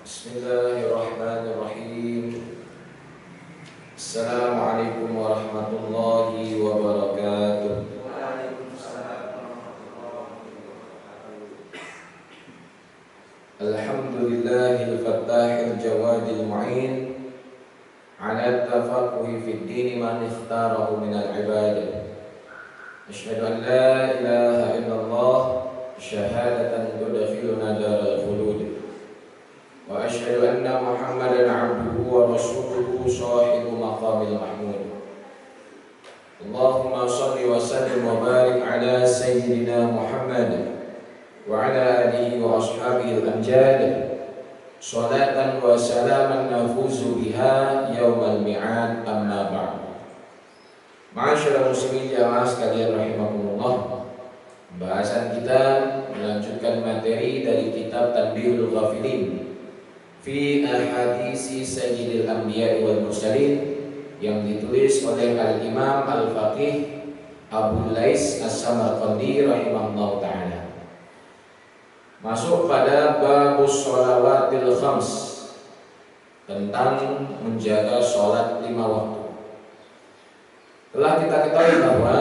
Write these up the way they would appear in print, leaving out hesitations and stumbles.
Bismillahirrahmanirrahim. Assalamualaikum warahmatullahi wabarakatuh. Alhamdulillahil fattahil jawadil mu'in ala tafaquhi fid dini man ikhtarahu minal ibadah. Asyhadu an la ilaha illallah syahadatan tudkhiluna daral khulud. Wa asyhadu anna Muhammadan abduhu wa rasuluhu sahibu maqamil mahmud. Allahumma shalli wa sallim wa barik ala sayyidina Muhammad wa ala alihi wa ashabihi al-amjad. Salatan wa salaman nafuzu biha yaumal mi'ad, amma ba'd. Ma'asyiral muslimin jamaah sekalian rahimakumullah. Bahasan kita melanjutkan materi dari kitab Tanbihul Ghafilin fi ahadisi sayyidil anbiya wal mursalin yang ditulis oleh al-imam al-faqih Abu Lais as-Samarqandi rahimahullah ta'ala. Masuk pada babus sholawatil khams, tentang menjaga sholat 5 waktu. Telah kita ketahui bahwa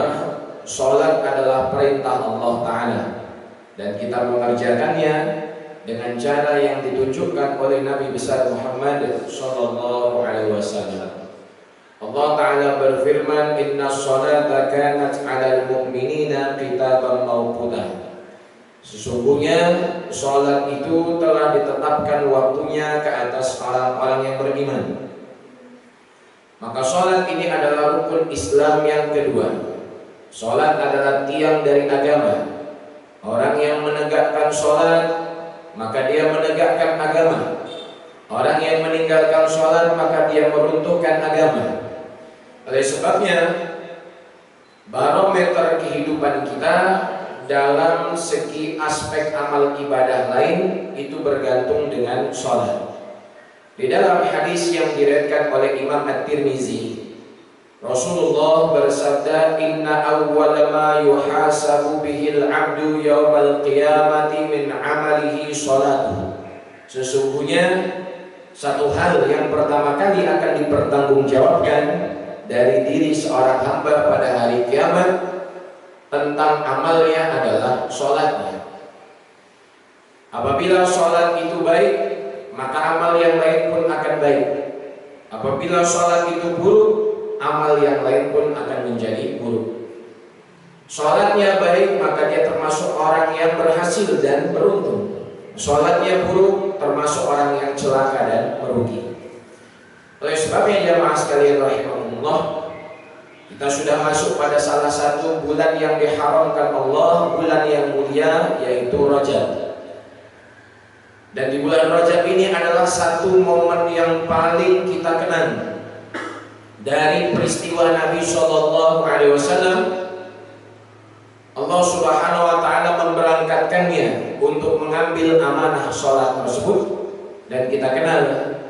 sholat adalah perintah Allah ta'ala, dan kita mengerjakannya dengan cara yang ditunjukkan oleh Nabi besar Muhammad sallallahu alaihi wasallam. Allah Ta'ala berfirman, "Inna sholata kanat 'alal mu'minina kitaban mawquta." Sesungguhnya sholat itu telah ditetapkan waktunya ke atas orang-orang yang beriman. Maka sholat ini adalah rukun Islam yang kedua. Sholat adalah tiang dari agama. Orang yang menegakkan sholat, maka dia menegakkan agama. Orang yang meninggalkan sholat, maka dia meruntuhkan agama. Oleh sebabnya, barometer kehidupan kita dalam segi aspek amal ibadah lain itu bergantung dengan sholat. Di dalam hadis yang diriwayatkan oleh Imam At-Tirmizi, Rasulullah bersabda, "Inna awwala ma yuhasabu bihil 'abdu yaumal qiyamati min 'amalihi sholatuhu." Sesungguhnya satu hal yang pertama kali akan dipertanggungjawabkan dari diri seorang hamba pada hari kiamat tentang amalnya adalah sholatnya. Apabila sholat itu baik, maka amal yang lain pun akan baik. Apabila sholat itu buruk, amal yang lain pun akan menjadi buruk. Sholatnya baik, maka dia termasuk orang yang berhasil dan beruntung. Sholatnya buruk, termasuk orang yang celaka dan merugi. Oleh sebabnya jamaah sekalian rahimahumullah, kita sudah masuk pada salah satu bulan yang diharamkan Allah, bulan yang mulia, yaitu Rajab. Dan di bulan Rajab ini adalah satu momen yang paling kita kenang dari peristiwa Nabi Shallallahu Alaihi Wasallam. Allah Subhanahu Wa Taala memberangkatkannya untuk mengambil amanah sholat tersebut, dan kita kenal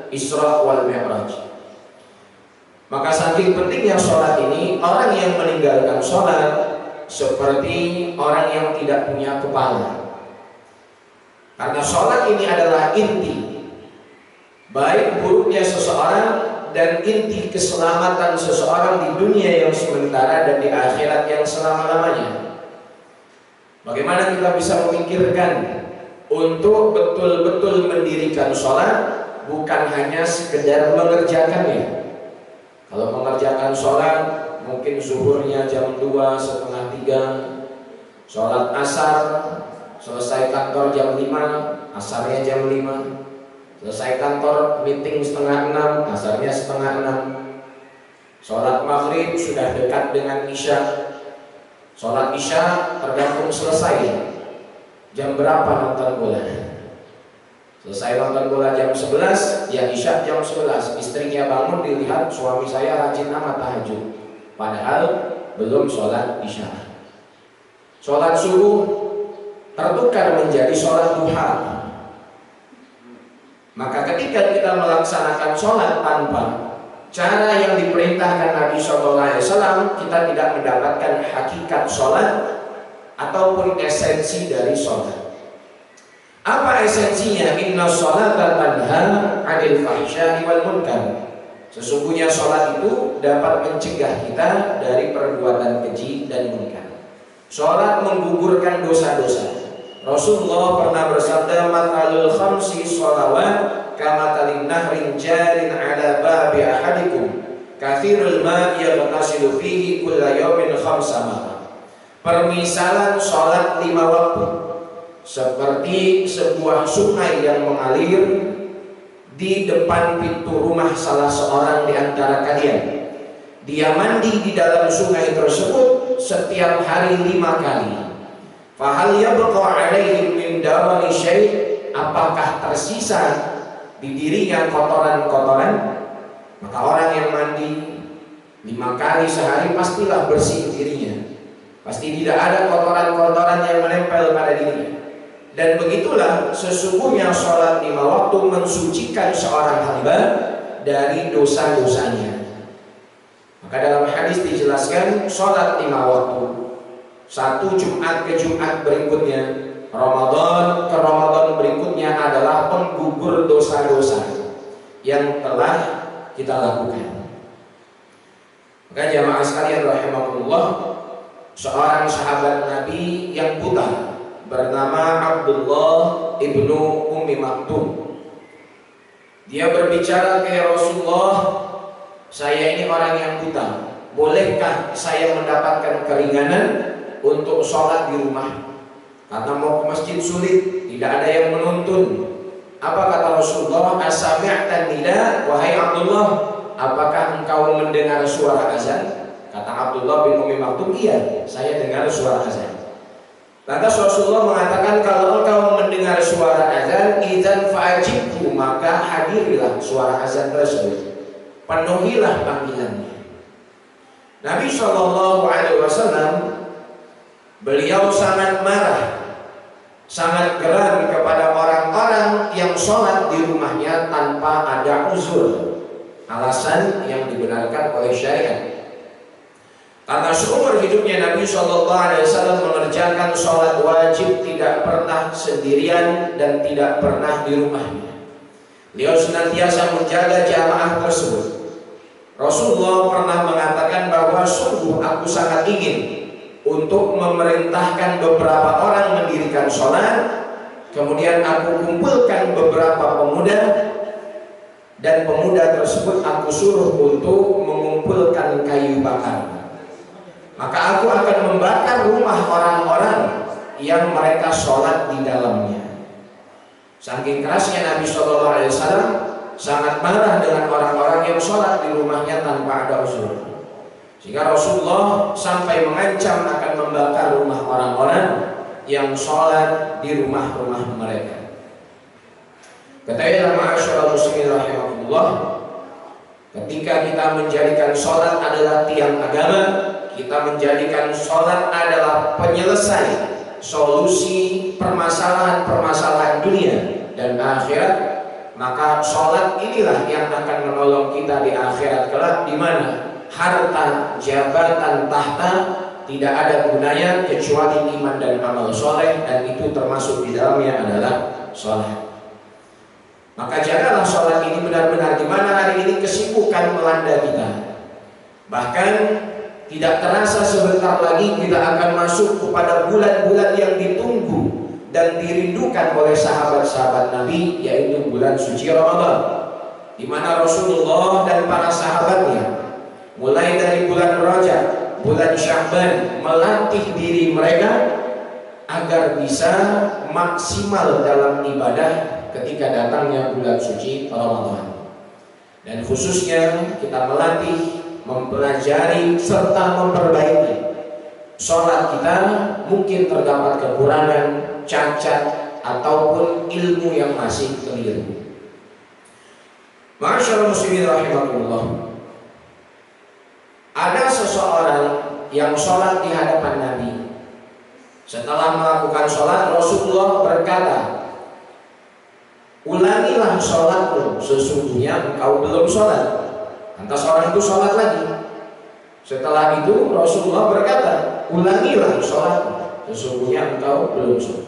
Isra wal Mi'raj. Maka saking pentingnya sholat ini, orang yang meninggalkan sholat seperti orang yang tidak punya kepala. Karena sholat ini adalah inti baik buruknya seseorang dan inti keselamatan seseorang di dunia yang sementara dan di akhirat yang selama-lamanya. Bagaimana kita bisa memikirkan untuk betul-betul mendirikan sholat, bukan hanya sekedar mengerjakannya. Kalau mengerjakan sholat, mungkin zuhurnya jam 2, setengah 3, sholat asar, selesai kantor jam 5, asarnya jam 5, selesai kantor meeting setengah 6, asarnya setengah 6, sholat maghrib sudah dekat dengan isya, sholat isya tergantung selesai jam berapa nonton bola. Selesai nonton bola jam 11, ya isya jam 11. Istrinya bangun, dilihat suami saya rajin amat tahajud, padahal belum sholat isya. Sholat subuh tertukar menjadi sholat duha. Maka ketika kita melaksanakan sholat tanpa cara yang diperintahkan Nabi SAW, kita tidak mendapatkan hakikat sholat ataupun esensi dari sholat. Apa esensinya? Inna sholata tanha 'anil fahsya'i wal munkar. Sesungguhnya sholat itu dapat mencegah kita dari perbuatan keji dan munkar. Sholat menggugurkan dosa-dosa. Rasulullah pernah bersabda, "Mathalul khamsi sholawat kamathalin nahrin jarin ala babi ahadikum kathirul ma'i yaghtasilu fihi kulla yawmin khamsa marrat." Permisalan sholat 5 waktu seperti sebuah sungai yang mengalir di depan pintu rumah salah seorang di antara kalian. Dia mandi di dalam sungai tersebut setiap hari 5 kali. Fahal yabqa alaihi min darani syai', apakah tersisa di dirinya kotoran-kotoran? Maka orang yang mandi 5 kali sehari pastilah bersih dirinya. Pasti tidak ada kotoran-kotoran yang menempel pada dirinya. Dan begitulah sesungguhnya sholat 5 waktu mensucikan seorang hamba dari dosa-dosanya. Maka dalam hadis dijelaskan sholat 5 waktu, satu Jumat ke Jumat berikutnya, Ramadan ke Ramadan berikutnya adalah penggugur dosa-dosa yang telah kita lakukan. Maka jamaah sekalian rahimakumullah, seorang sahabat Nabi yang buta bernama Abdullah ibnu Ummi Maktum. Dia berbicara ke Rasulullah, "Saya ini orang yang buta, bolehkah saya mendapatkan keringanan untuk sholat di rumah? Karena mau ke masjid sulit, tidak ada yang menuntun." Apa kata Rasulullah? "Asami'tan nida, wahai Abdullah, apakah engkau mendengar suara azan?" Kata Abdullah bin Ummi Maktum, "Iya, saya dengar suara azan." Lantas Rasulullah mengatakan, "Kalau engkau mendengar suara azan, idzan fa'ajibhu, maka hadirilah suara azan tersebut, penuhilah panggilannya." Nabi SAW beliau sangat marah, sangat geram kepada orang-orang yang sholat di rumahnya tanpa ada uzur, alasan yang dibenarkan oleh syariat. Karena seumur hidupnya Nabi SAW mengerjakan sholat wajib tidak pernah sendirian dan tidak pernah di rumahnya. Beliau senantiasa menjaga jamaah tersebut. Rasulullah pernah mengatakan bahwa sungguh aku sangat ingin untuk memerintahkan beberapa orang mendirikan sholat, kemudian aku kumpulkan beberapa pemuda, dan pemuda tersebut aku suruh untuk mengumpulkan kayu bakar. Maka aku akan membakar rumah orang-orang yang mereka sholat di dalamnya. Saking kerasnya Nabi SAW sangat marah dengan orang-orang yang sholat di rumahnya tanpa ada uzur, sehingga Rasulullah sampai mengancam akan membakar rumah orang-orang yang sholat di rumah-rumah mereka. Ketahuilah ma'asyiral muslimin rahimakumullah, ketika kita menjadikan sholat adalah tiang agama, kita menjadikan sholat adalah penyelesai solusi permasalahan-permasalahan dunia dan akhirat, maka sholat inilah yang akan menolong kita di akhirat kelak, di mana harta, jabatan, tahta tidak ada gunanya kecuali iman dan amal soleh, dan itu termasuk di dalamnya adalah sholat. Maka jagalah sholat ini benar-benar, di mana hari ini kesibukan melanda kita. Bahkan tidak terasa sebentar lagi kita akan masuk kepada bulan-bulan yang ditunggu dan dirindukan oleh sahabat-sahabat Nabi, yaitu bulan suci Ramadan, di mana Rasulullah dan para sahabatnya mulai dari bulan Rajab, bulan Sya'ban melatih diri mereka agar bisa maksimal dalam ibadah ketika datangnya bulan suci Ramadan. Dan khususnya kita melatih, mempelajari serta memperbaiki sholat kita. Mungkin terdapat kekurangan, cacat, ataupun ilmu yang masih keliru. Ma'asyiral muslimin rahimakumullah, ada seseorang yang sholat di hadapan Nabi. Setelah melakukan sholat, Rasulullah berkata, "Ulangilah sholatmu, sesungguhnya engkau belum sholat." Lantas orang itu sholat lagi. Setelah itu Rasulullah berkata, "Ulangilah sholatmu, sesungguhnya engkau belum sholat."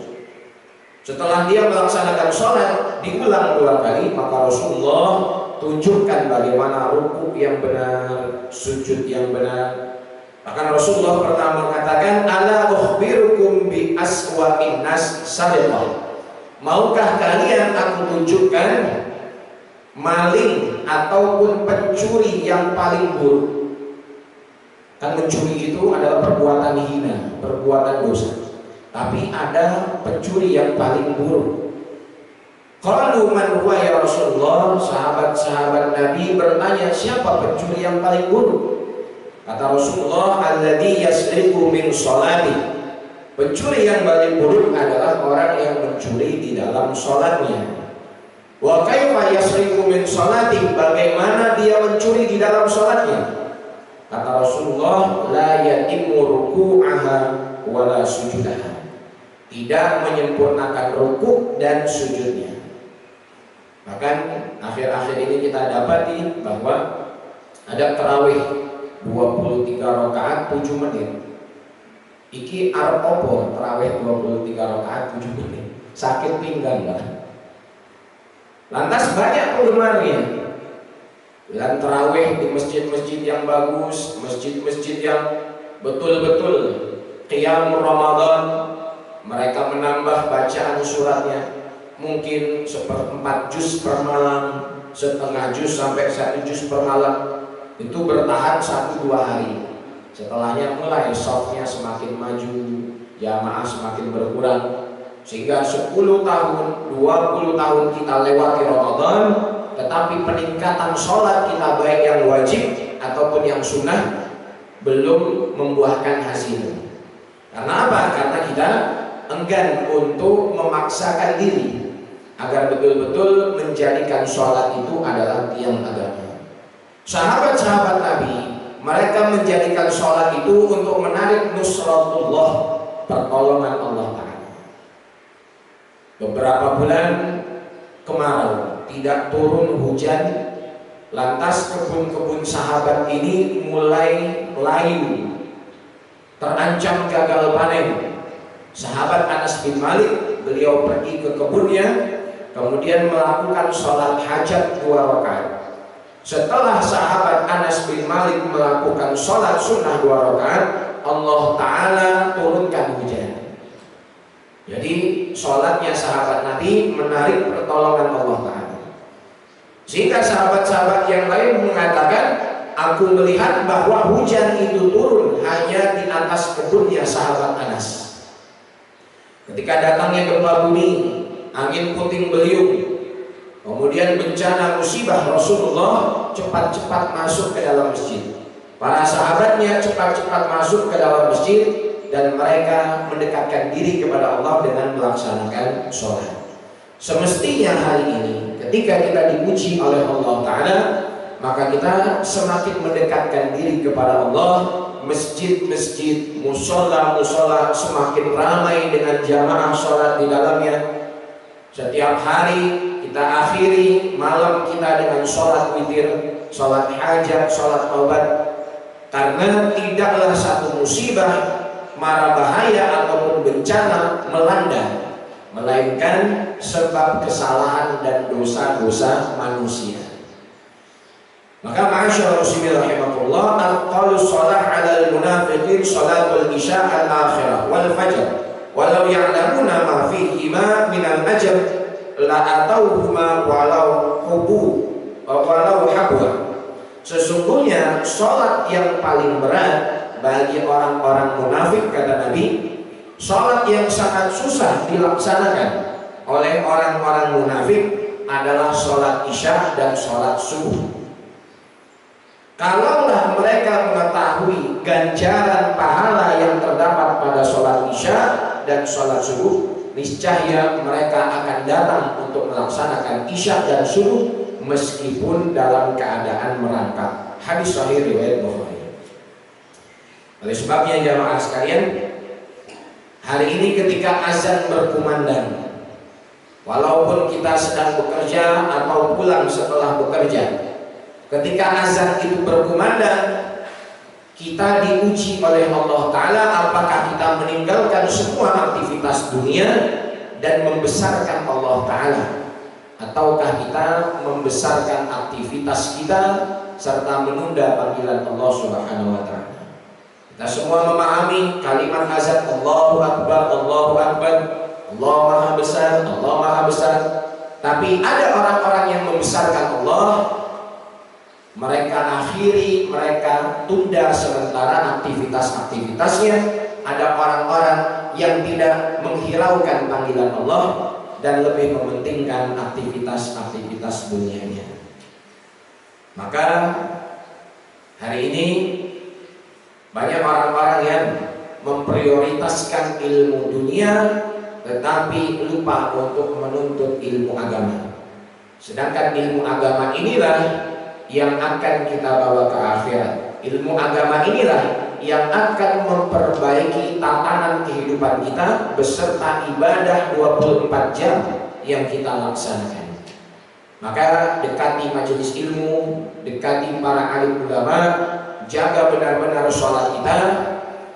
Setelah dia melaksanakan sholat diulang 2 kali, maka Rasulullah tunjukkan bagaimana rukuk yang benar, sujud yang benar. Bahkan Rasulullah pernah mengatakan, ala ukhbirukum bi aswa'in nas sariqah. Maukah kalian aku tunjukkan maling ataupun pencuri yang paling buruk? Kan mencuri itu adalah perbuatan hina, perbuatan dosa. Tapi ada pencuri yang paling buruk. Qalu man huwa ya Rasulullah? Sahabat-sahabat Nabi bertanya, siapa pencuri yang paling buruk? Kata Rasulullah, alladzi yasriqu min sholati. Pencuri yang paling buruk adalah orang yang mencuri di dalam sholatnya. Wa kaifa yasriqu min sholati? Bagaimana dia mencuri di dalam sholatnya? Kata Rasulullah, la yatimmu ruku'aha wa la sujudaha. Tidak menyempurnakan rukuk dan sujudnya. Bahkan akhir-akhir ini kita dapati bahwa ada tarawih 23 rakaat 7 menit. Iki arep opo tarawih 23 rakaat 7 menit? Sakit pinggang lah. Lantas banyak penggemarnya. Dan tarawih di masjid-masjid yang bagus, masjid-masjid yang betul-betul qiyamul Ramadan, mereka menambah bacaan suratnya, mungkin 1/4 juz per malam, setengah juz sampai 1 juz per malam. Itu bertahan 1-2 hari. Setelahnya mulai softnya semakin maju, jamaah semakin berkurang, sehingga 10 tahun, 20 tahun kita lewati Ramadan, tetapi peningkatan sholat kita baik yang wajib ataupun yang sunnah belum membuahkan hasil. Karena apa? Karena kita enggan untuk memaksakan diri agar betul-betul menjadikan sholat itu adalah tiang agama. Sahabat-sahabat Nabi, mereka menjadikan sholat itu untuk menarik nusratullah, pertolongan Allah Ta'ala. Beberapa bulan kemarau, tidak turun hujan, lantas kebun-kebun sahabat ini mulai layu, terancam gagal panen. Sahabat Anas bin Malik, beliau pergi ke kebunnya, kemudian melakukan sholat hajat 2 rakaat. Setelah sahabat Anas bin Malik melakukan sholat sunnah 2 rakaat, Allah Ta'ala turunkan hujan. Jadi sholatnya sahabat Nabi menarik pertolongan Allah Ta'ala. Sehingga sahabat-sahabat yang lain mengatakan, aku melihat bahwa hujan itu turun hanya di atas kebunnya sahabat Anas. Ketika datangnya gempa bumi, angin puting beliung, kemudian bencana musibah, Rasulullah cepat-cepat masuk ke dalam masjid. Para sahabatnya cepat-cepat masuk ke dalam masjid dan mereka mendekatkan diri kepada Allah dengan melaksanakan sholat. Semestinya hari ini ketika kita dipuji oleh Allah Ta'ala, maka kita semakin mendekatkan diri kepada Allah. Masjid-masjid, musola-musola semakin ramai dengan jamaah sholat di dalamnya. Setiap hari kita akhiri malam kita dengan sholat witir, sholat hajat, sholat taubat. Karena tidaklah satu musibah, mara bahaya ataupun bencana melanda, melainkan sebab kesalahan dan dosa-dosa manusia. Maka ma'asyar muslimin rahimahullah, al-qalu sholat ala al-munafiqin sholatul isya al-akhirah wal fajr walau ya'lamuna ma fihima minal ajr la atauhuma walau habwa. Sesungguhnya sholat yang paling berat bagi orang-orang munafik, kata Nabi, sholat yang sangat susah dilaksanakan oleh orang-orang munafik adalah sholat isya dan sholat subuh. Kalaulah mereka mengetahui ganjaran pahala yang terdapat pada sholat isya dan sholat subuh, niscaya mereka akan datang untuk melaksanakan isya dan subuh meskipun dalam keadaan merangkak. Hadis sahih riwayat Bukhari. Oleh sebabnya jamaah sekalian, hari ini ketika azan berkumandang, walaupun kita sedang bekerja atau pulang setelah bekerja, ketika azan itu berkumandang, kita diuji oleh Allah Ta'ala apakah kita meninggalkan semua aktivitas dunia dan membesarkan Allah Ta'ala, ataukah kita membesarkan aktivitas kita serta menunda panggilan Allah Subhanahu wa Ta'ala? Kita semua memahami kalimat azan Allahu Akbar, Allahu Akbar, Allah Maha Besar, Allah Maha Besar. Tapi ada orang-orang yang membesarkan Allah, mereka akhiri, mereka tunda sementara aktivitas-aktivitasnya. Ada orang-orang yang tidak menghiraukan panggilan Allah dan lebih mementingkan aktivitas-aktivitas dunianya. Maka hari ini banyak orang-orang yang memprioritaskan ilmu dunia tetapi lupa untuk menuntut ilmu agama. Sedangkan ilmu agama inilah yang akan kita bawa ke akhirat. Ilmu agama inilah yang akan memperbaiki tatanan kehidupan kita beserta ibadah 24 jam yang kita laksanakan. Maka dekati majelis ilmu, dekati para alim ulama, jaga benar-benar sholat kita,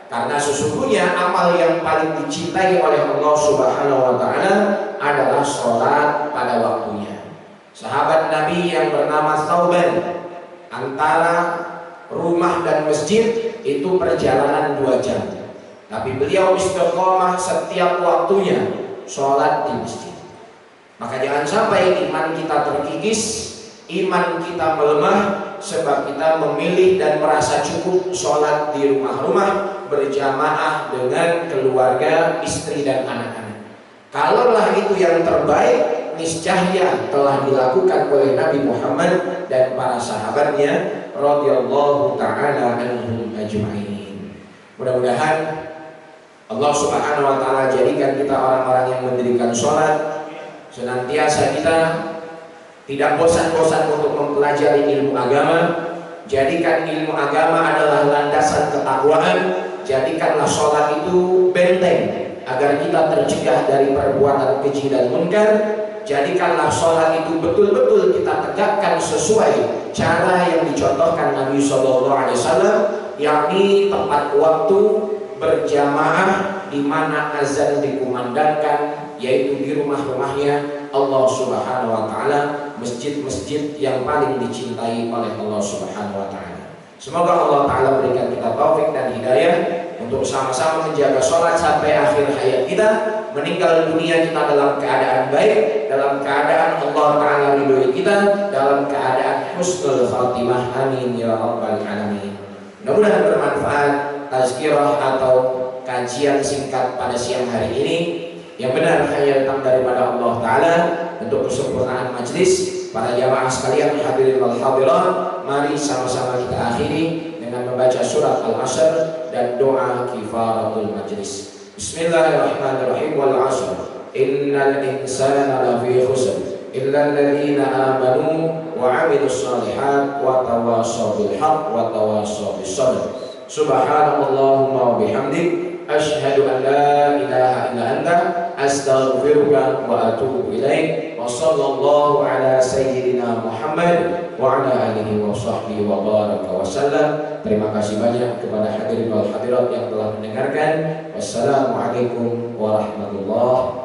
karena sesungguhnya amal yang paling dicintai oleh Allah Subhanahu wa Ta'ala adalah sholat pada waktunya. Sahabat Nabi yang bernama Thauban, antara rumah dan masjid itu perjalanan 2 jam, tapi beliau istiqomah setiap waktunya sholat di masjid. Maka jangan sampai iman kita terkikis, iman kita melemah sebab kita memilih dan merasa cukup sholat di rumah-rumah berjamaah dengan keluarga, istri dan anak-anak. Kalaulah itu yang terbaik, niscaya telah dilakukan oleh Nabi Muhammad dan para sahabatnya radhiyallahu ta'ala anhum ajma'in. Mudah-mudahan Allah Subhanahu wa Ta'ala jadikan kita orang-orang yang mendirikan sholat. Senantiasa kita tidak bosan-bosan untuk mempelajari ilmu agama. Jadikan ilmu agama adalah landasan ketakwaan. Jadikanlah sholat itu benteng agar kita tercegah dari perbuatan keji dan munkar. Jadikanlah sholat itu betul-betul kita tegakkan sesuai cara yang dicontohkan Nabi SAW, yakni tepat waktu, berjamaah, di mana azan dikumandangkan, yaitu di rumah-rumahnya Allah Subhanahu wa Ta'ala, masjid-masjid yang paling dicintai oleh Allah Subhanahu wa Ta'ala. Semoga Allah Ta'ala berikan kita taufik dan hidayah untuk sama-sama menjaga sholat sampai akhir hayat kita. Meninggal dunia kita dalam keadaan baik, dalam keadaan Allah Ta'ala ridhoi kita, dalam keadaan husnul khatimah. Amin ya rabbal alamin. Mudah-mudahan bermanfaat tazkirah atau kajian singkat pada siang hari ini. Yang benar hanya datang daripada Allah Ta'ala. Untuk kesempurnaan majlis, para jamaah sekalian hadirin wal hadirat, mari sama-sama kita akhiri dengan membaca surat Al-Asr dan doa kifaratul majlis. Bismillahirrahmanirrahim. Wal 'ashr innal insana lafi khusr illa alladziina aamanu wa 'amilus shalihaat wa tawashaw bil haqq wa tawashaw bis sabr. Subhanallahumma wa bihamdik, asyhadu an la ilaha illa anta, astaghfiruka wa atubu ilaik. Wa sallallahu ala sayyidina Muhammad wa ala alihi wa sahbihi wa baraka wa sallam. Terima kasih banyak kepada hadirin wal hadirat yang telah mendengarkan. Wassalamualaikum warahmatullahi